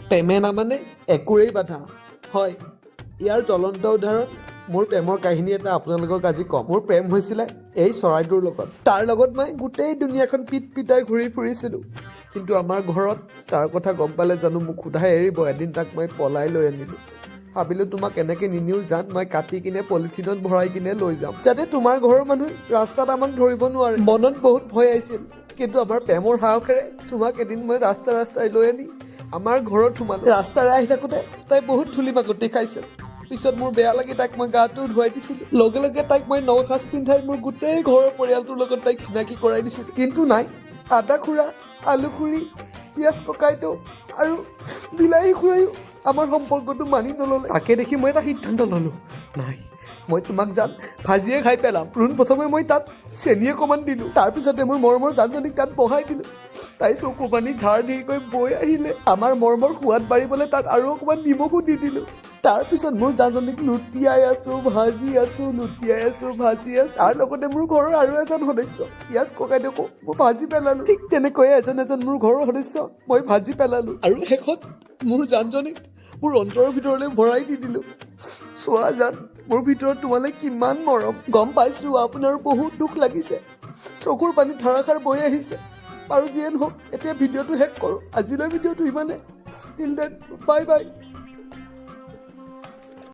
প্ৰেমে নামানে একোৰেই বাধা হয় ইয়াৰ জ্বলন্ত উদাহৰণ মোৰ প্ৰেমৰ কাহিনী এটা আপোনালোকক আজি ক'ম মোৰ প্ৰেম হৈছিলে এই চৰাইটোৰ লগত তাৰ লগত মই গোটেই দুনিয়াখন পিট পিটাই ঘূৰি ফুৰিছিলোঁ কিন্তু আমাৰ ঘৰত তাৰ কথা গম পালে জানো মোক সোধাই এৰিব এদিন তাক মই পলাই লৈ আনিলোঁ ভাবিলোঁ তোমাক এনেকৈ নিনিও জান মই কাটি কিনে পলিথিনত ভৰাই কিনে লৈ যাম যাতে তোমাৰ ঘৰৰ মানুহ ৰাস্তাত আমাক ধৰিব নোৱাৰে মনত বহুত ভয় আহিছিল কিন্তু আমাৰ প্ৰেমৰ সাহসেৰে তোমাক এদিন মই ৰাস্তাই লৈ আনি আমাৰ ঘৰত সোমালো ৰাস্তাৰে আহি থাকোঁতে তাই বহুত ধূলি মাকতি খাইছিল পিছত মোৰ বেয়া লাগি তাইক মই গাটো ধুৱাই দিছিলোঁ লগে লগে তাইক মই নখাজ পিন্ধাই মোৰ গোটেই ঘৰৰ পৰিয়ালটোৰ লগত তাইক চিনাকি কৰাই দিছিলোঁ কিন্তু নাই আদা খুৰা আলু খুৰী পিঁয়াজ ককাইদেউ আৰু বিলাহী খুৰাইও আমাৰ সম্পৰ্কটো মানি নল'লে তাকে দেখি মই এটা সিদ্ধান্ত ল'লোঁ নাই মই তোমাক জান ভাজিয়ে খাই পেলাম পোনপ্ৰথমে মই তাত চেনি অকণমান দিলোঁ তাৰপিছতে মোৰ মৰমৰ জানজনীক তাত বহাই দিলোঁ তাই চকু পানী ধাৰ ধাৰকৈ বৈ আহিলে আমাৰ মৰমৰ সোৱাদ বাঢ়িবলৈ তাত আৰু অকণমান নিমখো দি দিলোঁ তাৰপিছত মোৰ জানজনীক লুটিয়াই আছোঁ ভাজি আছোঁ লুটিয়াই আছোঁ ভাজি আছোঁ তাৰ লগতে মোৰ ঘৰৰ আৰু এজন সদস্য পিঁয়াজ ককাইদেউকো মই ভাজি পেলালোঁ ঠিক তেনেকৈয়ে এজন মোৰ ঘৰৰ সদস্য মই ভাজি পেলালোঁ আৰু শেষত মোৰ জানজনীক মোৰ অন্তৰৰ ভিতৰলৈ ভৰাই দি দিলোঁ চোৱা জান মোৰ ভিতৰত তোমালৈ কিমান মৰম গম পাইছোঁ আপোনাৰ বহুত দুখ লাগিছে চকুৰ পানী ধাৰাসাৰ বৈ আহিছে আৰু যিয়ে নহওক এতিয়া ভিডিঅ'টো শেষ কৰোঁ আজিলৈ ভিডিঅ'টো ইমানে টিল দেন বাই বাই